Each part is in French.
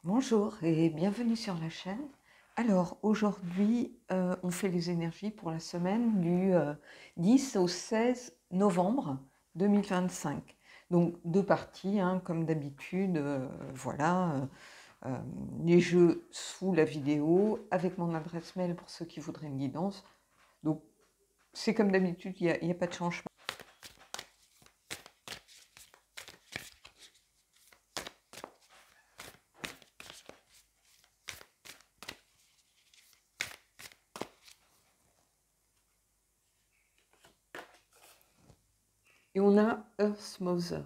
Bonjour et bienvenue sur la chaîne. Alors aujourd'hui, on fait les énergies pour la semaine du 10 au 16 novembre 2025. Donc deux parties, hein, comme d'habitude, voilà, euh, les jeux sous la vidéo, avec mon adresse mail pour ceux qui voudraient une guidance. Donc c'est comme d'habitude, il n'y a pas de changement. Et on a Earth Mother.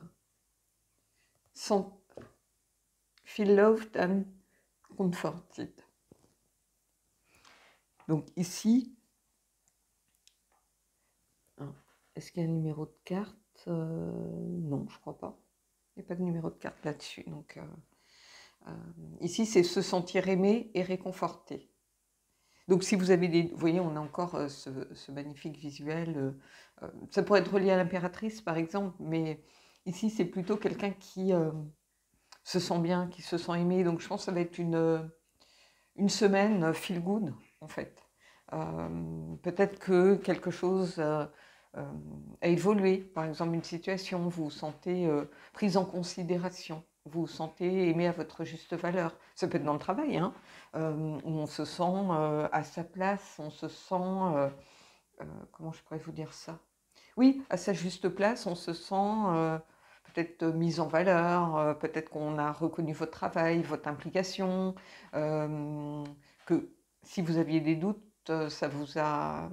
Feel loved and comforted. Donc ici, est-ce qu'il y a un numéro de carte? Non, je crois pas. Il n'y a pas de numéro de carte là-dessus. Donc ici, c'est se sentir aimé et réconforté. Donc si vous avez des... Vous voyez, on a encore ce magnifique visuel. Ça pourrait être relié à l'impératrice, par exemple, mais ici, c'est plutôt quelqu'un qui se sent bien, qui se sent aimé. Donc je pense que ça va être une semaine feel good, en fait. Peut-être que quelque chose a évolué. Par exemple, une situation, vous vous sentez prise en considération, vous vous sentez aimé à votre juste valeur. Ça peut être dans le travail, hein, où on se sent à sa place, on se sent, comment je pourrais vous dire ça? Oui, à sa juste place, on se sent peut-être mise en valeur, peut-être qu'on a reconnu votre travail, votre implication, que si vous aviez des doutes, ça vous a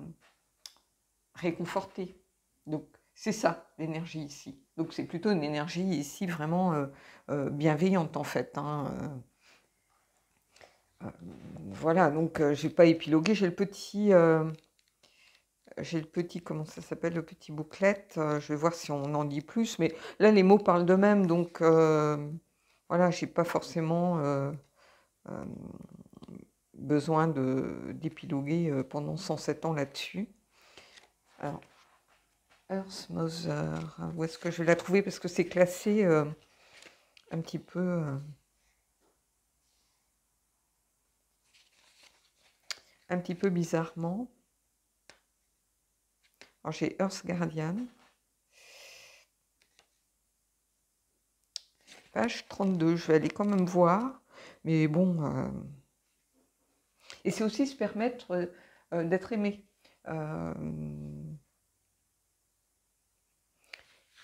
réconforté. Donc c'est ça l'énergie ici. Donc c'est plutôt une énergie ici vraiment bienveillante en fait, hein. Voilà, donc j'ai pas épilogué, j'ai le petit, comment ça s'appelle, le petit booklet. Je vais voir si on en dit plus, mais là les mots parlent d'eux-mêmes, donc voilà, j'ai pas forcément besoin d'épiloguer pendant 107 ans là-dessus. Alors, Earth Mother, où est-ce que je vais la trouver? Parce que c'est classé un petit peu... un petit peu bizarrement. Alors j'ai Earth Guardian. Page 32, je vais aller quand même voir. Mais bon... Et c'est aussi se permettre d'être aimé. En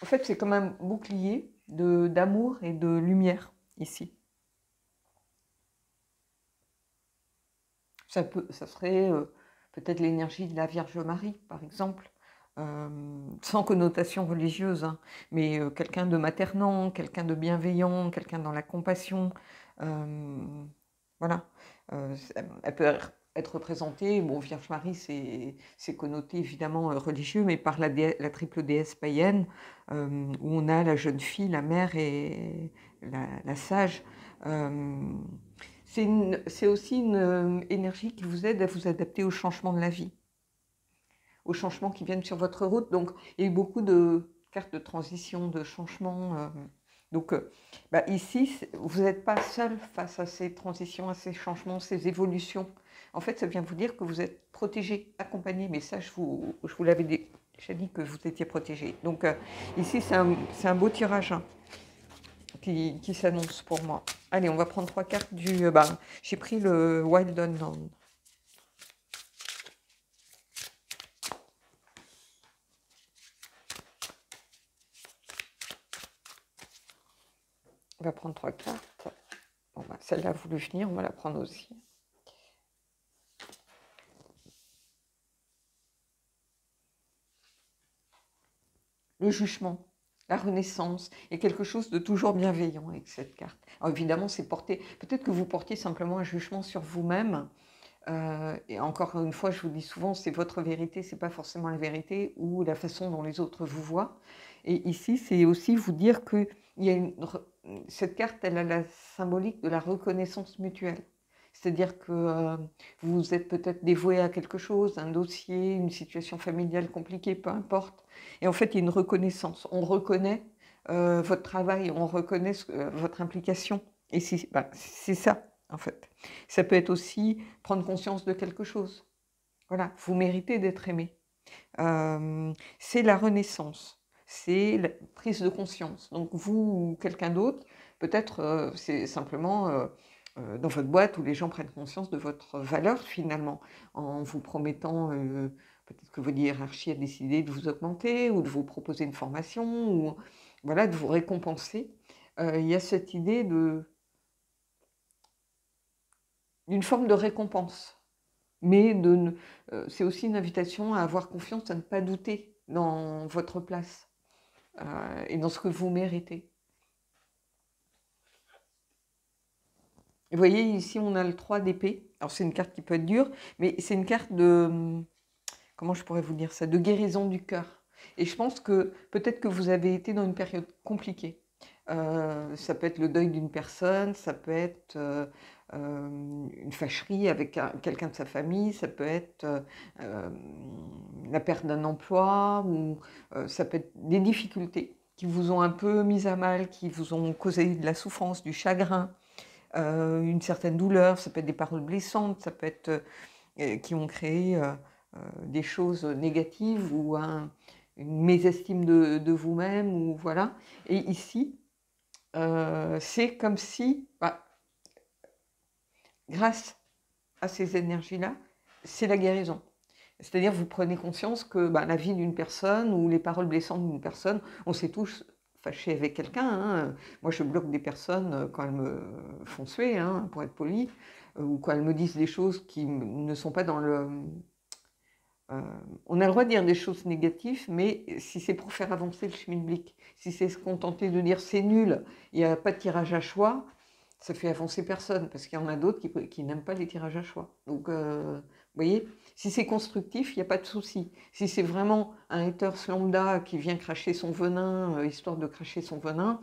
fait, c'est comme un bouclier d'amour et de lumière, ici. Ça serait peut-être l'énergie de la Vierge Marie, par exemple, sans connotation religieuse, hein, mais quelqu'un de maternant, quelqu'un de bienveillant, quelqu'un dans la compassion. Voilà. Elle peut être représentée, bon, Vierge Marie, c'est connoté évidemment religieux, mais par la triple déesse païenne, où on a la jeune fille, la mère et la sage. C'est aussi une énergie qui vous aide à vous adapter aux changements de la vie, aux changements qui viennent sur votre route. Donc, il y a eu beaucoup de cartes de transition, de changements. Donc, ici, vous n'êtes pas seul face à ces transitions, à ces changements, ces évolutions. En fait, ça vient vous dire que vous êtes protégé, accompagné. Mais ça, je vous l'avais déjà dit que vous étiez protégé. Donc, ici, c'est un beau tirage, hein, qui s'annonce pour moi. Allez, on va prendre 3 cartes du... j'ai pris le Wild Unknown. On va prendre 3 cartes. Bon, celle-là a voulu venir, on va la prendre aussi. Le jugement, la renaissance, et quelque chose de toujours bienveillant avec cette carte. Alors évidemment, c'est porté... Peut-être que vous portez simplement un jugement sur vous-même. Et encore une fois, je vous dis souvent, c'est votre vérité, c'est pas forcément la vérité ou la façon dont les autres vous voient. Et ici, c'est aussi vous dire que cette carte, elle a la symbolique de la reconnaissance mutuelle. C'est-à-dire que vous êtes peut-être dévoué à quelque chose, un dossier, une situation familiale compliquée, peu importe. Et en fait, il y a une reconnaissance. On reconnaît votre travail, on reconnaît votre implication Et c'est ça, en fait. Ça peut être aussi prendre conscience de quelque chose. Voilà, vous méritez d'être aimé. C'est la renaissance, c'est la prise de conscience. Donc vous ou quelqu'un d'autre, peut-être c'est simplement dans votre boîte où les gens prennent conscience de votre valeur finalement, en vous promettant, peut-être que votre hiérarchie a décidé de vous augmenter ou de vous proposer une formation ou voilà, de vous récompenser. Il y a cette idée d'une forme de récompense. Mais c'est aussi une invitation à avoir confiance, à ne pas douter dans votre place et dans ce que vous méritez. Vous voyez, ici, on a le 3 d'épée. Alors, c'est une carte qui peut être dure, mais c'est une carte comment je pourrais vous dire ça, de guérison du cœur. Et je pense que peut-être que vous avez été dans une période compliquée. Ça peut être le deuil d'une personne, ça peut être une fâcherie avec quelqu'un de sa famille, ça peut être la perte d'un emploi, ou ça peut être des difficultés qui vous ont un peu mis à mal, qui vous ont causé de la souffrance, du chagrin, une certaine douleur, ça peut être des paroles blessantes, ça peut être qui ont créé des choses négatives ou une mésestime de vous-même, ou voilà. Et ici, c'est comme si, grâce à ces énergies-là, c'est la guérison. C'est-à-dire, vous prenez conscience que la vie d'une personne ou les paroles blessantes d'une personne, on s'est tous fâchés avec quelqu'un. Hein. Moi, je bloque des personnes quand elles me font suer, hein, pour être poli, ou quand elles me disent des choses qui ne sont pas dans le... on a le droit de dire des choses négatives, mais si c'est pour faire avancer le schmilblick, si c'est se contenter de dire c'est nul, il n'y a pas de tirage à choix, ça fait avancer personne, parce qu'il y en a d'autres qui n'aiment pas les tirages à choix. Donc, vous voyez, si c'est constructif, il n'y a pas de souci. Si c'est vraiment un haters lambda qui vient cracher son venin, histoire de cracher son venin,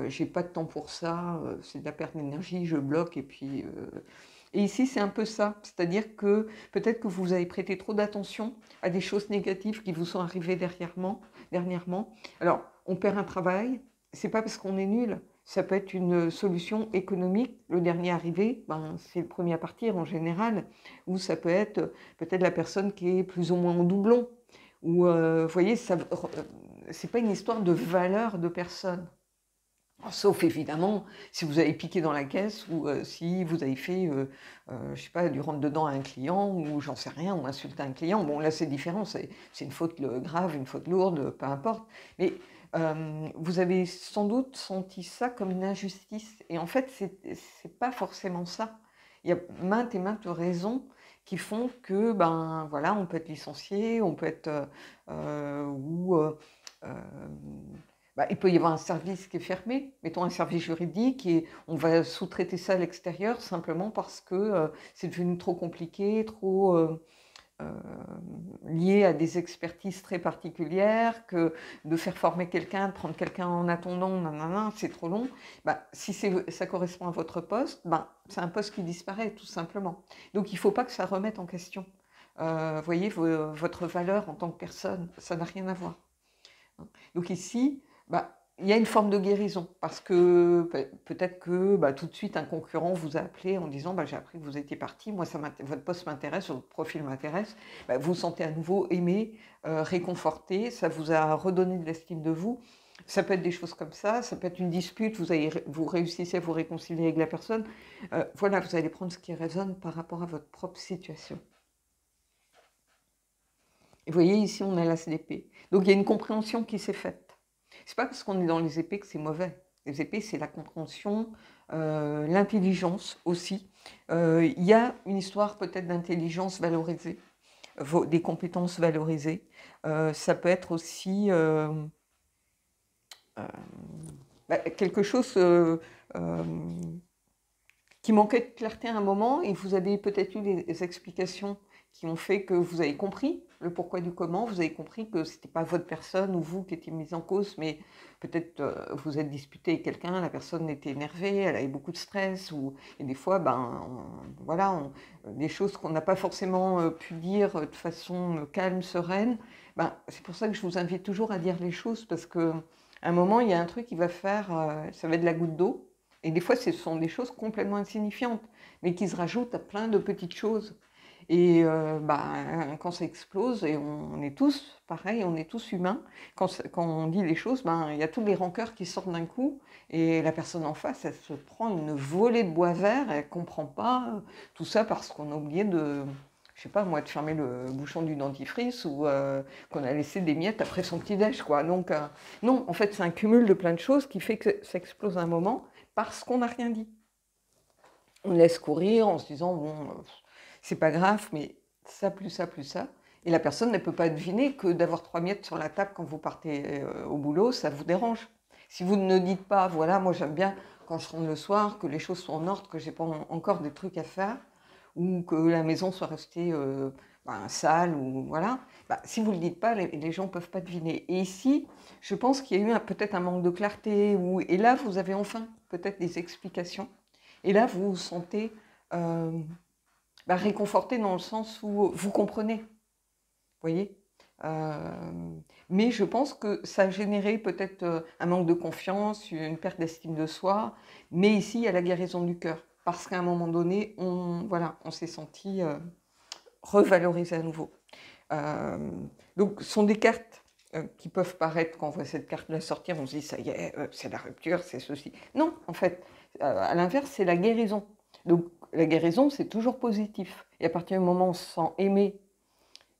j'ai pas de temps pour ça, c'est de la perte d'énergie, je bloque, et puis... Et ici, c'est un peu ça, c'est-à-dire que peut-être que vous avez prêté trop d'attention à des choses négatives qui vous sont arrivées dernièrement. Alors, on perd un travail, c'est pas parce qu'on est nul, ça peut être une solution économique. Le dernier arrivé, c'est le premier à partir en général, ou ça peut être peut-être la personne qui est plus ou moins en doublon. Ou, vous voyez, c'est pas une histoire de valeur de personne. Sauf évidemment si vous avez piqué dans la caisse ou si vous avez fait, je sais pas, du rentre-dedans à un client ou j'en sais rien, ou insulté un client. Bon, là c'est différent, c'est une faute grave, une faute lourde, peu importe. Mais vous avez sans doute senti ça comme une injustice. Et en fait, c'est pas forcément ça. Il y a maintes et maintes raisons qui font que, voilà, on peut être licencié, on peut être... il peut y avoir un service qui est fermé, mettons un service juridique, et on va sous-traiter ça à l'extérieur simplement parce que c'est devenu trop compliqué, trop lié à des expertises très particulières, que de faire former quelqu'un, de prendre quelqu'un en attendant, c'est trop long. Si ça correspond à votre poste, c'est un poste qui disparaît tout simplement. Donc il ne faut pas que ça remette en question. Vous voyez, votre valeur en tant que personne, ça n'a rien à voir. Donc ici, il y a une forme de guérison, parce que peut-être que tout de suite un concurrent vous a appelé en disant j'ai appris que vous étiez parti, moi votre poste m'intéresse, votre profil m'intéresse, vous vous sentez à nouveau aimé, réconforté, ça vous a redonné de l'estime de vous. Ça peut être des choses comme ça peut être une dispute, vous réussissez à vous réconcilier avec la personne. Voilà, vous allez prendre ce qui résonne par rapport à votre propre situation. Et vous voyez, ici, on a l'as d'épée. Donc, il y a une compréhension qui s'est faite. C'est pas parce qu'on est dans les épées que c'est mauvais. Les épées, c'est la compréhension, l'intelligence aussi. Il y a une histoire peut-être d'intelligence valorisée, des compétences valorisées. Ça peut être aussi quelque chose qui manquait de clarté à un moment, et vous avez peut-être eu des explications qui ont fait que vous avez compris le pourquoi du comment, vous avez compris que ce n'était pas votre personne ou vous qui étiez mise en cause, mais peut-être vous êtes disputé avec quelqu'un, la personne était énervée, elle avait beaucoup de stress, et des fois, des choses qu'on n'a pas forcément pu dire de façon calme, sereine. C'est pour ça que je vous invite toujours à dire les choses, parce qu'à un moment, il y a un truc qui va faire, ça va être de la goutte d'eau, Et des fois, ce sont des choses complètement insignifiantes, mais qui se rajoutent à plein de petites choses. Et quand ça explose, et on est tous pareil, on est tous humains, quand on dit les choses, il y a tous les rancœurs qui sortent d'un coup, et la personne en face, elle se prend une volée de bois vert, elle ne comprend pas tout ça parce qu'on a oublié de, je sais pas moi, de fermer le bouchon du dentifrice ou qu'on a laissé des miettes après son petit-déj, quoi. Donc, non, en fait, c'est un cumul de plein de choses qui fait que ça explose un moment parce qu'on n'a rien dit. On laisse courir en se disant, bon, c'est pas grave, mais ça, plus ça, plus ça. Et la personne ne peut pas deviner que d'avoir 3 miettes sur la table quand vous partez au boulot, ça vous dérange. Si vous ne dites pas, voilà, moi j'aime bien quand je rentre le soir, que les choses sont en ordre, que j'ai pas encore des trucs à faire, ou que la maison soit restée sale, ou voilà. Si vous ne le dites pas, les gens ne peuvent pas deviner. Et ici, je pense qu'il y a eu peut-être un manque de clarté, et là, vous avez enfin peut-être des explications. Et là, vous vous sentez réconforté dans le sens où vous comprenez. Vous voyez mais je pense que ça a généré peut-être un manque de confiance, une perte d'estime de soi. Mais ici, il y a la guérison du cœur. Parce qu'à un moment donné, on s'est senti revalorisé à nouveau. Donc, ce sont des cartes qui peuvent paraître, quand on voit cette carte-là sortir, on se dit, ça y est, c'est la rupture, c'est ceci. Non, en fait, à l'inverse, c'est la guérison. Donc, la guérison, c'est toujours positif. Et à partir du moment où on se sent aimé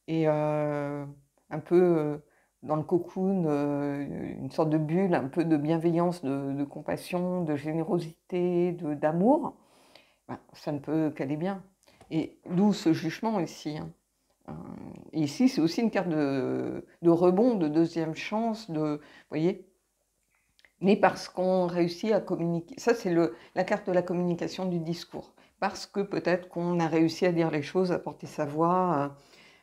et un peu dans le cocoon, une sorte de bulle, un peu de bienveillance, de compassion, de générosité, d'amour, ça ne peut qu'aller bien. Et d'où ce jugement ici. Et ici, c'est aussi une carte de rebond, de deuxième chance, vous voyez. Mais parce qu'on réussit à communiquer. Ça, c'est la carte de la communication du discours. Parce que peut-être qu'on a réussi à dire les choses, à porter sa voix,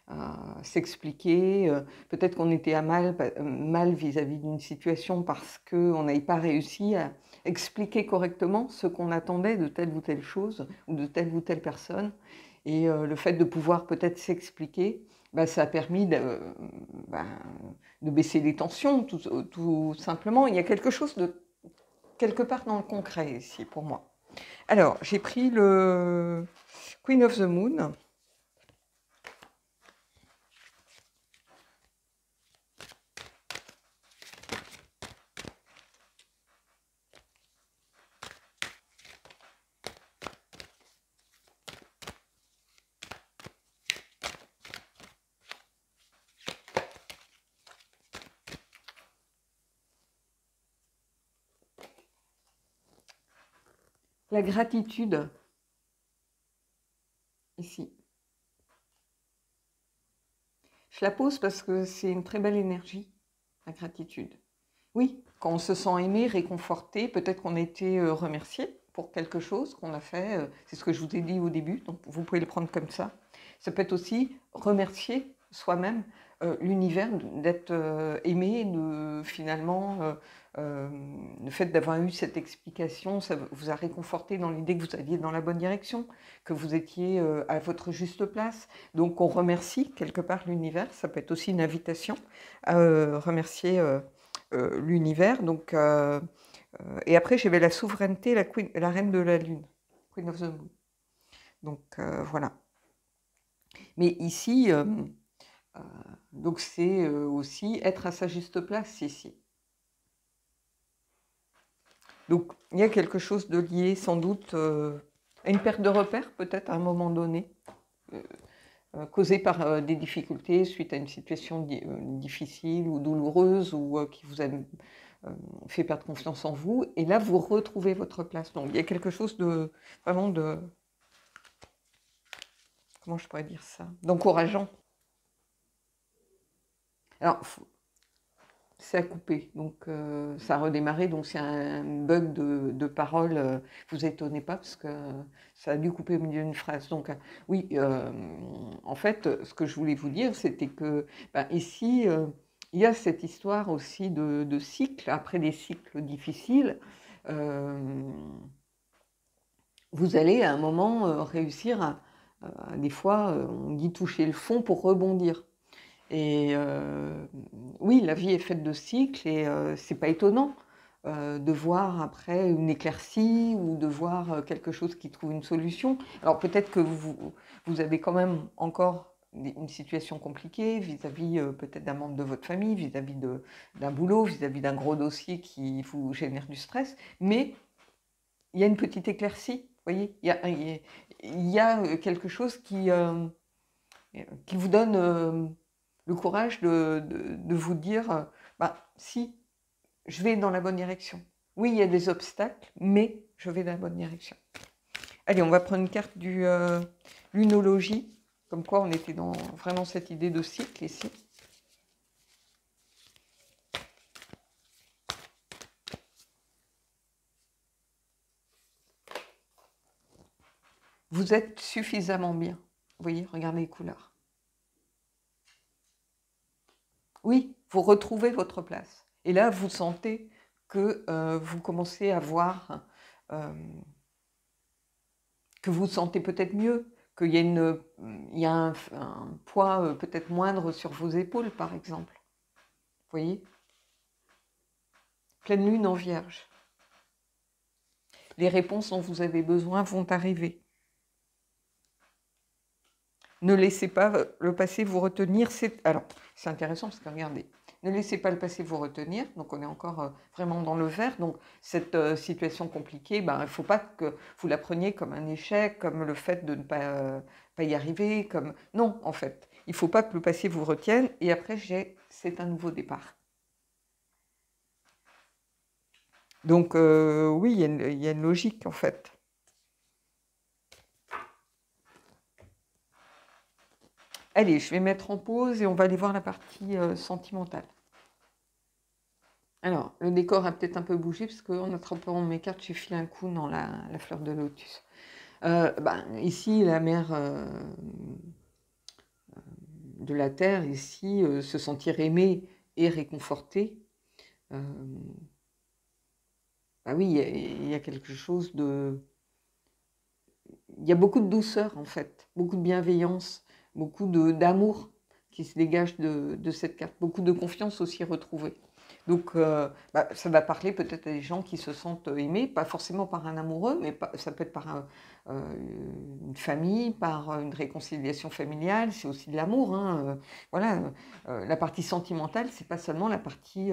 à s'expliquer. Peut-être qu'on était à mal vis-à-vis d'une situation parce qu'on n'avait pas réussi à expliquer correctement ce qu'on attendait de telle ou telle chose ou de telle ou telle personne. Et le fait de pouvoir peut-être s'expliquer, ça a permis de baisser les tensions, tout simplement. Il y a quelque chose de quelque part dans le concret ici pour moi. Alors, j'ai pris le Queen of the Moon. La gratitude, ici. Je la pose parce que c'est une très belle énergie, la gratitude. Oui, quand on se sent aimé, réconforté, peut-être qu'on a été remercié pour quelque chose qu'on a fait. C'est ce que je vous ai dit au début, donc vous pouvez le prendre comme ça. Ça peut être aussi remercier soi-même l'univers d'être aimé, finalement, le fait d'avoir eu cette explication, ça vous a réconforté dans l'idée que vous alliez dans la bonne direction, que vous étiez à votre juste place. Donc on remercie quelque part l'univers, ça peut être aussi une invitation à remercier l'univers. Donc, et après j'avais la souveraineté, la reine de la lune, Queen of the Moon. Donc voilà. Mais ici, donc c'est aussi être à sa juste place ici. Donc il y a quelque chose de lié sans doute à une perte de repère peut-être à un moment donné, causée par des difficultés suite à une situation difficile ou douloureuse ou qui vous a fait perdre confiance en vous. Et là, vous retrouvez votre place. Donc il y a quelque chose de vraiment de... Comment je pourrais dire ça? D'encourageant. Alors, c'est à couper, donc ça a redémarré, donc c'est un bug de parole. Vous étonnez pas parce que ça a dû couper au milieu d'une phrase. Donc oui, en fait, ce que je voulais vous dire, c'était que ici, il y a cette histoire aussi de cycle, après des cycles difficiles. Vous allez à un moment réussir des fois, on dit toucher le fond pour rebondir. Et oui, la vie est faite de cycles et c'est pas étonnant de voir après une éclaircie ou de voir quelque chose qui trouve une solution. Alors peut-être que vous avez quand même encore une situation compliquée vis-à-vis peut-être d'un membre de votre famille, vis-à-vis d'un boulot, vis-à-vis d'un gros dossier qui vous génère du stress, mais il y a une petite éclaircie, vous voyez, il y a quelque chose qui vous donne le courage de vous dire, bah si, je vais dans la bonne direction. Oui, il y a des obstacles, mais je vais dans la bonne direction. Allez, on va prendre une carte du lunologie, comme quoi on était dans vraiment cette idée de cycle ici. Vous êtes suffisamment bien. Vous voyez, regardez les couleurs. Oui, vous retrouvez votre place. Et là, vous sentez que vous commencez à voir, que vous sentez peut-être mieux, qu'il y a un poids peut-être moindre sur vos épaules, par exemple. Vous voyez? Pleine lune en vierge. Les réponses dont vous avez besoin vont arriver. Ne laissez pas le passé vous retenir. Alors, c'est intéressant parce que regardez, ne laissez pas le passé vous retenir. Donc, on est encore vraiment dans le vert. Donc, cette situation compliquée, ben, il ne faut pas que vous la preniez comme un échec, comme le fait de ne pas y arriver. Non, en fait, il ne faut pas que le passé vous retienne. Et après, c'est un nouveau départ. Donc, oui, il y a une logique, en fait. Allez, je vais mettre en pause et on va aller voir la partie sentimentale. Alors, le décor a peut-être un peu bougé parce qu'en attrapant mes cartes, j'ai filé un coup dans la fleur de lotus. Ici, la mère de la terre, ici, se sentir aimée et réconfortée. Oui, il y a quelque chose de... Il y a beaucoup de douceur, en fait, beaucoup de bienveillance, beaucoup d'amour qui se dégage de cette carte, beaucoup de confiance aussi retrouvée. Donc, ça va parler peut-être à des gens qui se sentent aimés, pas forcément par un amoureux, mais ça peut être par une famille, par une réconciliation familiale, c'est aussi de l'amour. Voilà, la partie sentimentale, c'est pas seulement la partie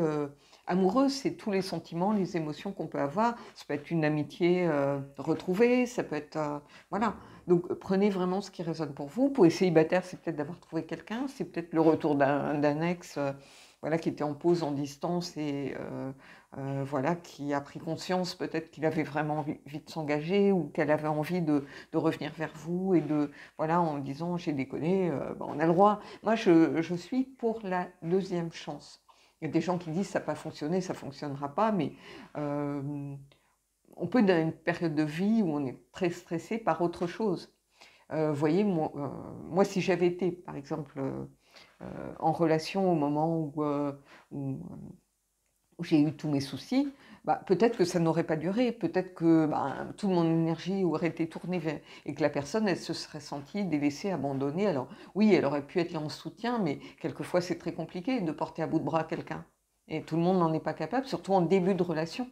amoureuse, c'est tous les sentiments, les émotions qu'on peut avoir. Ça peut être une amitié retrouvée, ça peut être... voilà. Donc, prenez vraiment ce qui résonne pour vous. Pour les célibataires, c'est peut-être d'avoir trouvé quelqu'un, c'est peut-être le retour d'un ex... voilà, qui était en pause, en distance et voilà, qui a pris conscience peut-être qu'il avait vraiment envie de s'engager ou qu'elle avait envie de revenir vers vous et voilà, en disant j'ai déconné, on a le droit. Moi, je suis pour la deuxième chance. Il y a des gens qui disent ça n'a pas fonctionné, ça ne fonctionnera pas, mais on peut être dans une période de vie où on est très stressé par autre chose. Vous voyez, moi, si j'avais été, par exemple, en relation au moment où j'ai eu tous mes soucis, peut-être que ça n'aurait pas duré, peut-être que toute mon énergie aurait été tournée et que la personne, elle se serait sentie délaissée, abandonnée. Alors oui, elle aurait pu être là en soutien, mais quelquefois c'est très compliqué de porter à bout de bras quelqu'un. Et tout le monde n'en est pas capable, surtout en début de relation.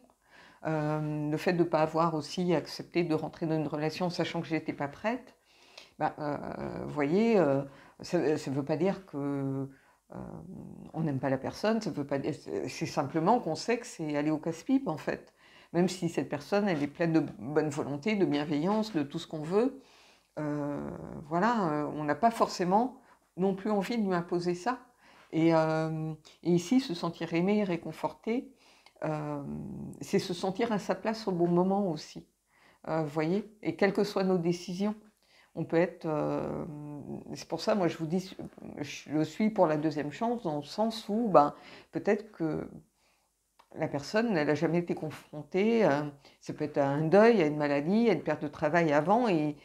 Le fait de ne pas avoir aussi accepté de rentrer dans une relation sachant que je n'étais pas prête, vous voyez, ça ne veut pas dire que on n'aime pas la personne, ça veut pas dire, c'est simplement qu'on sait que c'est aller au casse-pipe en fait. Même si cette personne, elle est pleine de bonne volonté, de bienveillance, de tout ce qu'on veut, voilà, on n'a pas forcément non plus envie de lui imposer ça. Et ici, se sentir aimé, réconforté, c'est se sentir à sa place au bon moment aussi. Vous voyez, et quelles que soient nos décisions. On peut être... c'est pour ça, moi, je vous dis, je suis pour la deuxième chance, dans le sens où peut-être que la personne, elle n'a jamais été confrontée, ça peut être à un deuil, à une maladie, à une perte de travail avant, et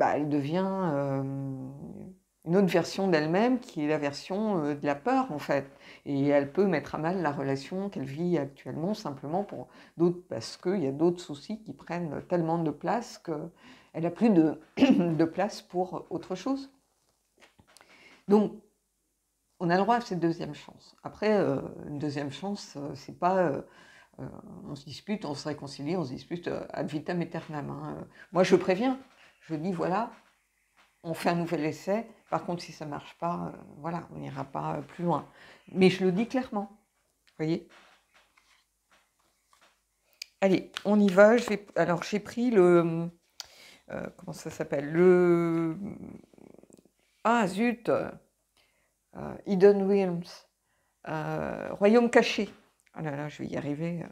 elle devient une autre version d'elle-même, qui est la version de la peur, en fait. Et elle peut mettre à mal la relation qu'elle vit actuellement, simplement pour d'autres, parce qu'il y a d'autres soucis qui prennent tellement de place qu'elle n'a plus de place pour autre chose. Donc, on a le droit à cette deuxième chance. Après, une deuxième chance, c'est pas... on se dispute, on se réconcilie, on se dispute ad vitam aeternam. Hein. Moi, je préviens. Je dis, voilà, on fait un nouvel essai. Par contre, si ça ne marche pas, voilà, on n'ira pas plus loin. Mais je le dis clairement. Vous voyez? Allez, on y va. Alors, j'ai pris le... comment ça s'appelle? Le... Ah, zut! Hidden Realms. Royaume caché. Ah là là, je vais y arriver.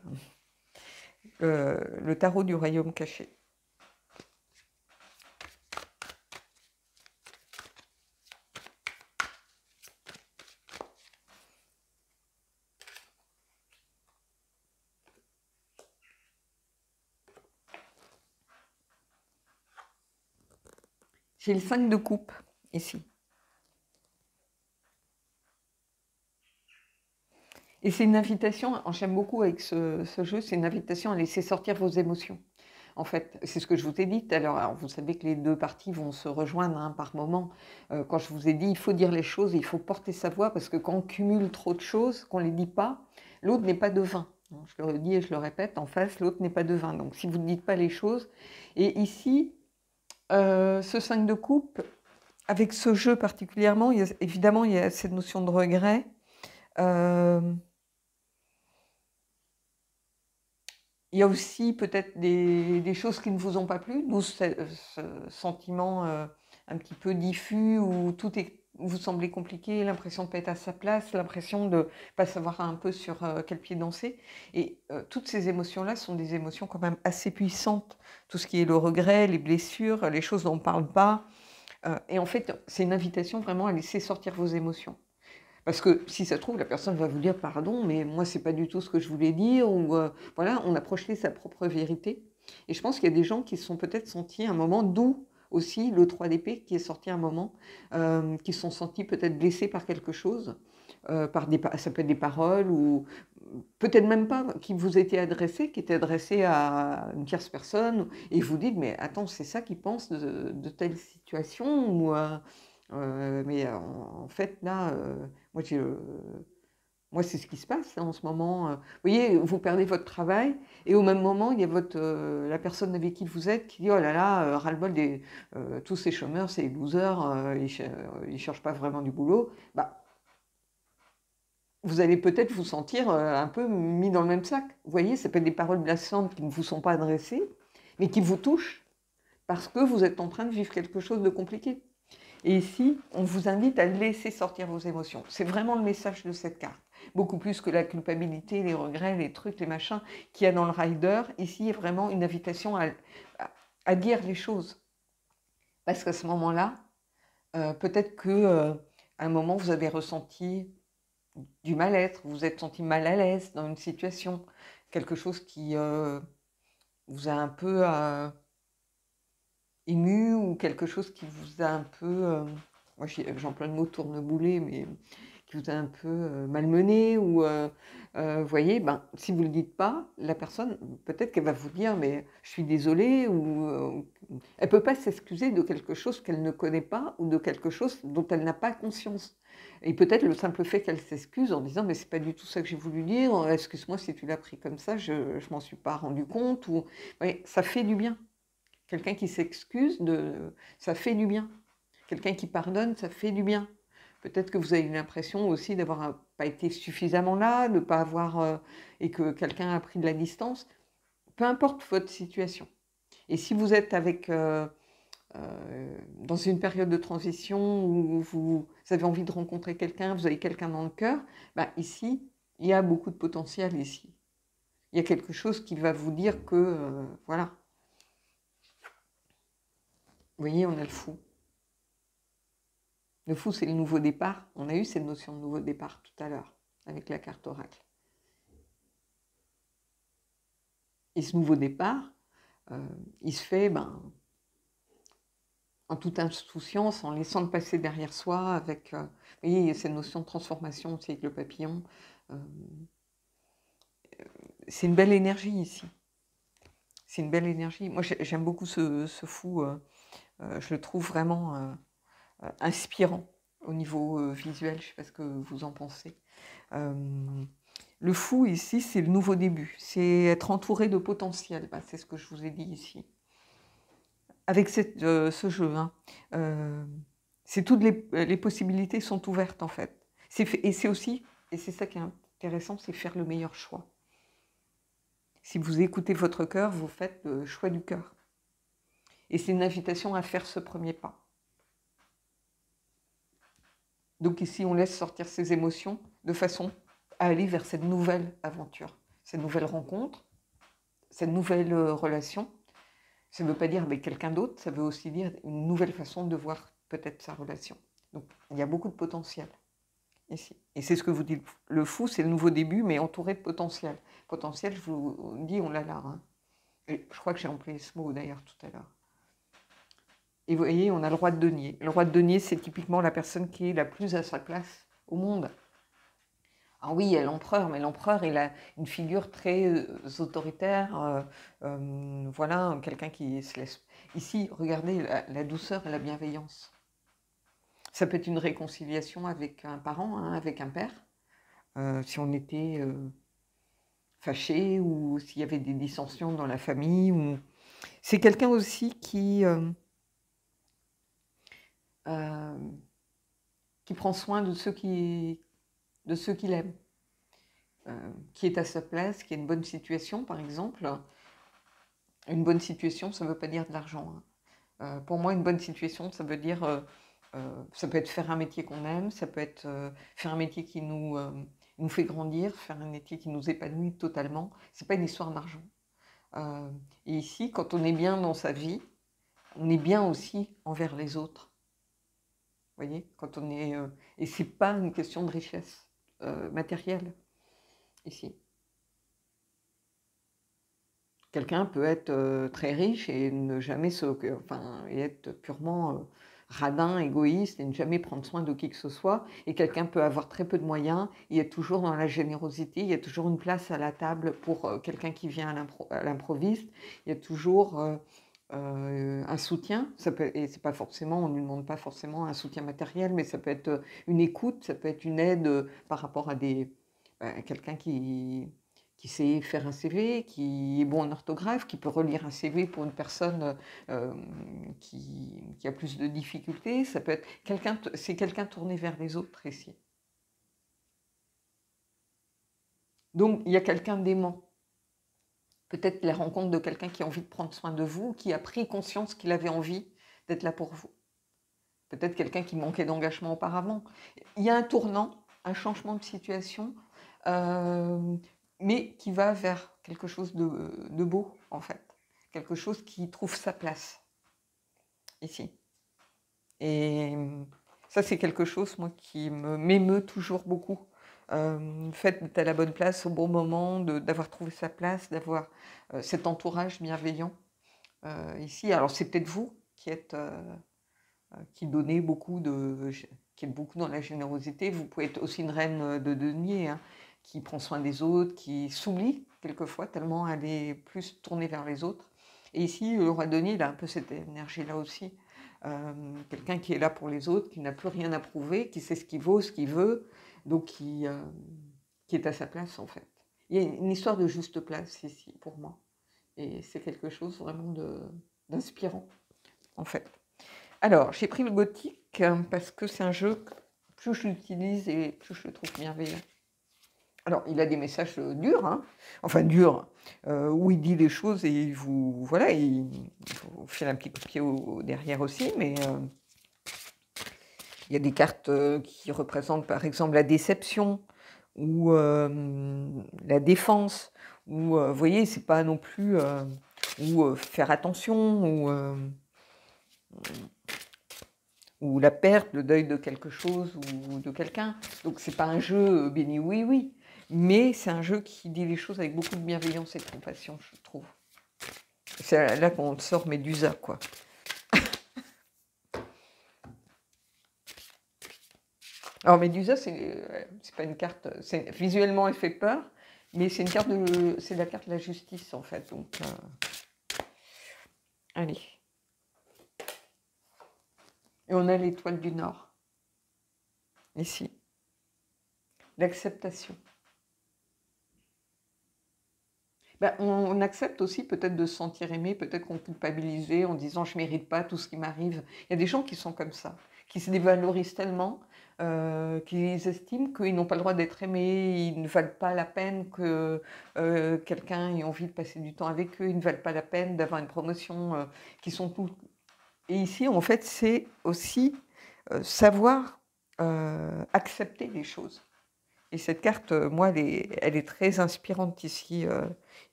Le tarot du royaume caché. J'ai le 5 de coupe, ici. Et c'est une invitation, j'aime beaucoup avec ce jeu, c'est une invitation à laisser sortir vos émotions. En fait, c'est ce que je vous ai dit tout à l'heure. Alors, vous savez que les deux parties vont se rejoindre hein, par moment. Quand je vous ai dit, il faut dire les choses, il faut porter sa voix, parce que quand on cumule trop de choses, qu'on ne les dit pas, l'autre n'est pas devin. Je le dis et je le répète, en face, l'autre n'est pas devin. Donc, si vous ne dites pas les choses... Et ici, ce 5 de coupe, avec ce jeu particulièrement, évidemment, il y a cette notion de regret. Il y a aussi peut-être des choses qui ne vous ont pas plu, d'où ce sentiment un petit peu diffus où tout vous semblez compliqué, l'impression de ne pas être à sa place, l'impression de ne pas savoir un peu sur quel pied danser. Et toutes ces émotions-là sont des émotions quand même assez puissantes. Tout ce qui est le regret, les blessures, les choses dont on ne parle pas. Et en fait, c'est une invitation vraiment à laisser sortir vos émotions. Parce que si ça se trouve, la personne va vous dire pardon, mais moi, c'est pas du tout ce que je voulais dire. Ou voilà, on a projeté sa propre vérité. Et je pense qu'il y a des gens qui se sont peut-être sentis un moment, d'où aussi le 3 d'épée qui est sorti un moment, qui se sont sentis peut-être blessés par quelque chose, ça peut être des paroles ou peut-être même pas qui vous étaient adressées, qui étaient adressées à une tierce personne, et vous dites mais attends, c'est ça qu'ils pensent de telle situation ou mais en fait là. Moi, moi c'est ce qui se passe en ce moment. Vous voyez, vous perdez votre travail et au même moment, il y a la personne avec qui vous êtes qui dit « Oh là là, ras-le-bol, tous ces chômeurs, ces losers, ils ne cherchent pas vraiment du boulot. » Bah, vous allez peut-être vous sentir un peu mis dans le même sac. Vous voyez, ça peut être des paroles blessantes qui ne vous sont pas adressées, mais qui vous touchent parce que vous êtes en train de vivre quelque chose de compliqué. Et ici, on vous invite à laisser sortir vos émotions. C'est vraiment le message de cette carte. Beaucoup plus que la culpabilité, les regrets, les trucs, les machins qu'il y a dans le rider. Ici, il y a vraiment une invitation à dire les choses. Parce qu'à ce moment-là, peut-être qu'à un moment, vous avez ressenti du mal-être, vous vous êtes senti mal à l'aise dans une situation, quelque chose qui vous a un peu... ému ou quelque chose qui vous a un peu, moi j'emploie le mot tourneboulé, mais qui vous a un peu malmené ou, vous voyez, ben, si vous ne le dites pas, la personne, peut-être qu'elle va vous dire, mais je suis désolée, ou elle ne peut pas s'excuser de quelque chose qu'elle ne connaît pas ou de quelque chose dont elle n'a pas conscience. Et peut-être le simple fait qu'elle s'excuse en disant, mais c'est pas du tout ça que j'ai voulu dire, excuse-moi si tu l'as pris comme ça, je ne m'en suis pas rendu compte, ou, voyez, ça fait du bien. Quelqu'un qui s'excuse, ça fait du bien. Quelqu'un qui pardonne, ça fait du bien. Peut-être que vous avez l'impression aussi d'avoir pas été suffisamment là, de ne pas avoir... et que quelqu'un a pris de la distance. Peu importe votre situation. Et si vous êtes dans une période de transition où vous avez envie de rencontrer quelqu'un, vous avez quelqu'un dans le cœur, bah ici, il y a beaucoup de potentiel ici. Il y a quelque chose qui va vous dire que... voilà. Vous voyez, on a le fou. Le fou, c'est le nouveau départ. On a eu cette notion de nouveau départ tout à l'heure, avec la carte oracle. Et ce nouveau départ, il se fait en toute insouciance, en laissant le passé derrière soi, avec, vous voyez, il y a cette notion de transformation aussi avec le papillon. C'est une belle énergie ici. C'est une belle énergie. Moi, j'aime beaucoup ce fou. Je le trouve vraiment inspirant. au niveau visuel, je ne sais pas ce que vous en pensez. Le fou ici, c'est le nouveau début, c'est être entouré de potentiel, bah, c'est ce que je vous ai dit ici. Avec ce jeu, hein, c'est toutes les possibilités sont ouvertes en fait. Et c'est aussi, et c'est ça qui est intéressant, c'est faire le meilleur choix. Si vous écoutez votre cœur, vous faites le choix du cœur. Et c'est une invitation à faire ce premier pas. Donc ici, on laisse sortir ses émotions de façon à aller vers cette nouvelle aventure, cette nouvelle rencontre, cette nouvelle relation. Ça ne veut pas dire avec quelqu'un d'autre, ça veut aussi dire une nouvelle façon de voir peut-être sa relation. Donc il y a beaucoup de potentiel ici. Et c'est ce que vous dites, le fou, c'est le nouveau début, mais entouré de potentiel. Potentiel, je vous dis, on l'a là. Hein. Et je crois que j'ai employé ce mot d'ailleurs tout à l'heure. Et vous voyez, on a le roi de denier. Le roi de denier, c'est typiquement la personne qui est la plus à sa place au monde. Ah oui, il y a l'empereur, mais l'empereur, il a une figure très autoritaire. Voilà, quelqu'un qui se laisse... Ici, regardez la douceur et la bienveillance. Ça peut être une réconciliation avec un parent, hein, avec un père. Si on était fâché ou s'il y avait des dissensions dans la famille. Ou... C'est quelqu'un aussi qui prend soin de ceux qu'il aime, qui est à sa place, qui a une bonne situation, par exemple. Une bonne situation, ça ne veut pas dire de l'argent. Hein. Pour moi, une bonne situation, ça veut dire... ça peut être faire un métier qu'on aime, ça peut être faire un métier qui nous fait grandir, faire un métier qui nous épanouit totalement. Ce n'est pas une histoire d'argent. Et ici, quand on est bien dans sa vie, on est bien aussi envers les autres. Vous voyez, quand on est... et ce n'est pas une question de richesse matérielle, ici. Quelqu'un peut être très riche et ne jamais et être purement radin, égoïste et ne jamais prendre soin de qui que ce soit. Et quelqu'un peut avoir très peu de moyens et être toujours dans la générosité. Il y a toujours une place à la table pour quelqu'un qui vient à l'improviste. Il y a toujours un soutien. Et c'est pas forcément, on ne lui demande pas forcément un soutien matériel, mais ça peut être une écoute, ça peut être une aide par rapport à quelqu'un qui sait faire un CV, qui est bon en orthographe, qui peut relire un CV pour une personne qui a plus de difficultés. Ça peut être c'est quelqu'un tourné vers les autres ici. Donc, il y a quelqu'un d'aimant. Peut-être la rencontre de quelqu'un qui a envie de prendre soin de vous, qui a pris conscience qu'il avait envie d'être là pour vous. Peut-être quelqu'un qui manquait d'engagement auparavant. Il y a un tournant, un changement de situation, mais qui va vers quelque chose de beau, en fait. Quelque chose qui trouve sa place, ici. Et ça, c'est quelque chose, moi, qui m'émeut toujours beaucoup. Le fait d'être à la bonne place au bon moment, d'avoir trouvé sa place, d'avoir cet entourage bienveillant ici. Alors, c'est peut-être vous qui donnez beaucoup qui êtes beaucoup dans la générosité. Vous pouvez être aussi une reine de denier, hein, qui prend soin des autres, qui s'oublie quelquefois tellement elle est plus tournée vers les autres. Et ici, le roi de denier, il a un peu cette énergie-là aussi. Quelqu'un qui est là pour les autres, qui n'a plus rien à prouver, qui sait ce qu'il vaut, ce qu'il veut, donc qui est à sa place en fait. Il y a une histoire de juste place ici pour moi. Et c'est quelque chose vraiment d'inspirant en fait. Alors, j'ai pris le gothique parce que c'est un jeu que plus je l'utilise et plus je le trouve bienveillant. Alors, il a des messages durs, hein, enfin durs, où il dit des choses et il vous file un petit coup de pied derrière aussi, mais il y a des cartes qui représentent par exemple la déception ou la défense, ou vous voyez, c'est pas non plus ou faire attention ou la perte, le deuil de quelque chose ou de quelqu'un. Donc c'est pas un jeu béni oui, mais c'est un jeu qui dit les choses avec beaucoup de bienveillance et de compassion, je trouve. C'est là qu'on sort Médusa, quoi. Alors Médusa, c'est pas une carte, visuellement elle fait peur, mais c'est une carte c'est la carte de la justice en fait. Donc allez. Et on a l'étoile du Nord. ici. L'acceptation. Ben, on accepte aussi peut-être de se sentir aimé, peut-être qu'on culpabilisait en disant je ne mérite pas tout ce qui m'arrive. Il y a des gens qui sont comme ça, qui se dévalorisent tellement, qu'ils estiment qu'ils n'ont pas le droit d'être aimés, ils ne valent pas la peine que quelqu'un ait envie de passer du temps avec eux, ils ne valent pas la peine d'avoir une promotion, qui sont tout. Et ici, en fait, c'est aussi savoir accepter les choses. Et cette carte, moi, elle est très inspirante ici,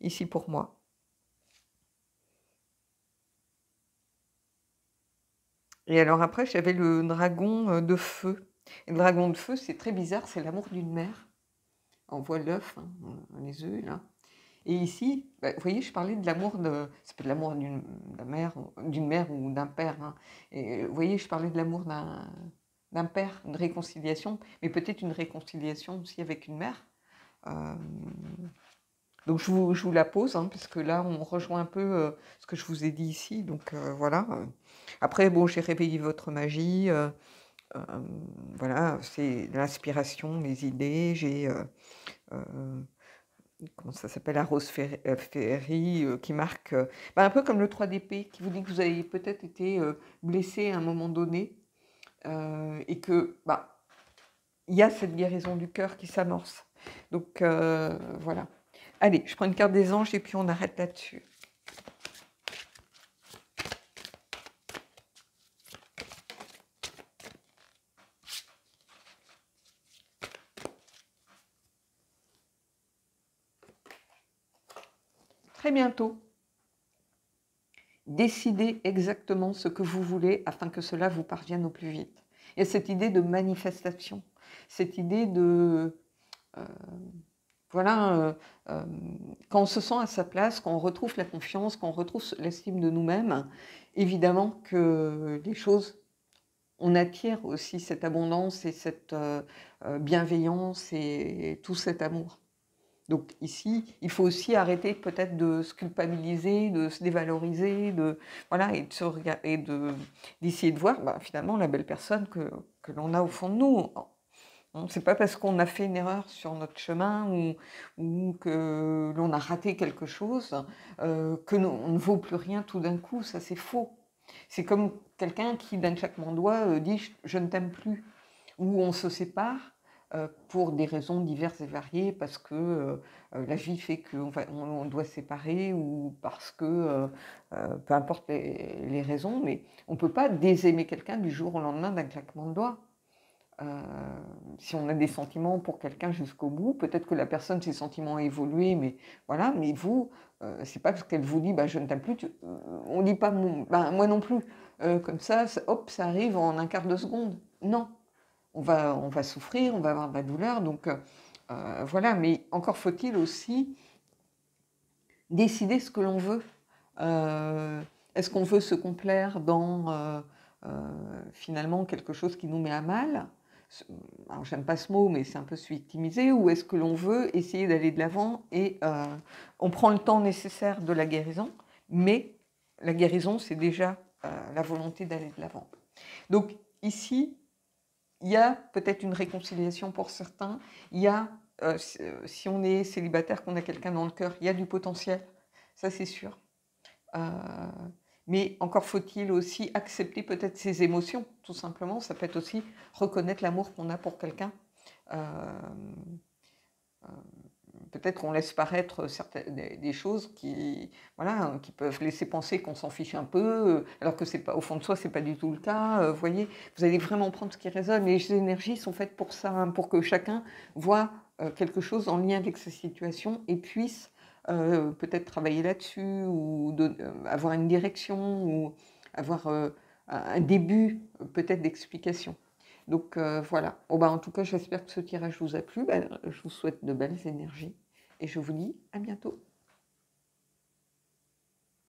ici pour moi. Et alors après, j'avais le dragon de feu. Et le dragon de feu, c'est très bizarre, c'est l'amour d'une mère. On voit l'œuf, hein, les œufs, là. Et ici, bah, vous voyez, je parlais de l'amour de... C'est pas de l'amour d'une mère ou d'un père. Hein. Et vous voyez, je parlais de l'amour d'un père, une réconciliation, mais peut-être une réconciliation aussi avec une mère. Euh, Donc je vous la pose, hein, parce que là, on rejoint un peu ce que je vous ai dit ici. Donc voilà. Après, bon, j'ai réveillé votre magie. Euh, voilà, c'est l'inspiration, les idées. J'ai, comment ça s'appelle, la rose féerie qui marque, bah, un peu comme le 3 d'épée, qui vous dit que vous avez peut-être été blessé à un moment donné. Et que, bah, il y a cette guérison du cœur qui s'amorce. Donc voilà. Allez, je prends une carte des anges et puis on arrête là-dessus. Très bientôt. Décidez exactement ce que vous voulez afin que cela vous parvienne au plus vite. Il y a cette idée de manifestation, cette idée de... voilà, quand on se sent à sa place, quand on retrouve la confiance, quand on retrouve l'estime de nous-mêmes, évidemment que les choses, on attire aussi cette abondance et cette bienveillance et tout cet amour. Donc ici, il faut aussi arrêter peut-être de se culpabiliser, de se dévaloriser, voilà, et d'essayer de voir finalement la belle personne que l'on a au fond de nous. C'est pas parce qu'on a fait une erreur sur notre chemin ou que l'on a raté quelque chose que on ne vaut plus rien tout d'un coup. Ça, c'est faux. C'est comme quelqu'un qui, d'un claquement de doigts, dit je ne t'aime plus, ou on se sépare pour des raisons diverses et variées, parce que la vie fait qu'on doit se séparer, ou parce que, peu importe les raisons, mais on ne peut pas désaimer quelqu'un du jour au lendemain d'un claquement de doigts. Si on a des sentiments pour quelqu'un jusqu'au bout, peut-être que la personne, ses sentiments ont évolué, mais voilà, mais vous, c'est pas parce qu'elle vous dit je ne t'aime plus, on dit pas moi non plus. Comme ça, hop, ça arrive en un quart de seconde. Non, on va souffrir, on va avoir de la douleur, donc voilà, mais encore faut-il aussi décider ce que l'on veut. Est-ce qu'on veut se complaire dans finalement quelque chose qui nous met à mal? Alors j'aime pas ce mot, mais c'est un peu se victimiser, ou est-ce que l'on veut essayer d'aller de l'avant et on prend le temps nécessaire de la guérison, mais la guérison, c'est déjà la volonté d'aller de l'avant. Donc ici, il y a peut-être une réconciliation pour certains, il y a, si on est célibataire, qu'on a quelqu'un dans le cœur, il y a du potentiel, ça c'est sûr. Mais encore faut-il aussi accepter peut-être ses émotions, tout simplement. Ça peut être aussi reconnaître l'amour qu'on a pour quelqu'un. Peut-être qu'on laisse paraître des choses voilà, qui peuvent laisser penser qu'on s'en fiche un peu, alors que c'est pas, au fond de soi, c'est pas du tout le cas. Vous voyez, vous allez vraiment prendre ce qui résonne. Les énergies sont faites pour ça, hein, pour que chacun voit quelque chose en lien avec sa situation et puisse peut-être travailler là-dessus, ou avoir une direction, ou avoir un début peut-être d'explication. Donc voilà. Bon, en tout cas, j'espère que ce tirage vous a plu. Je vous souhaite de belles énergies et je vous dis à bientôt.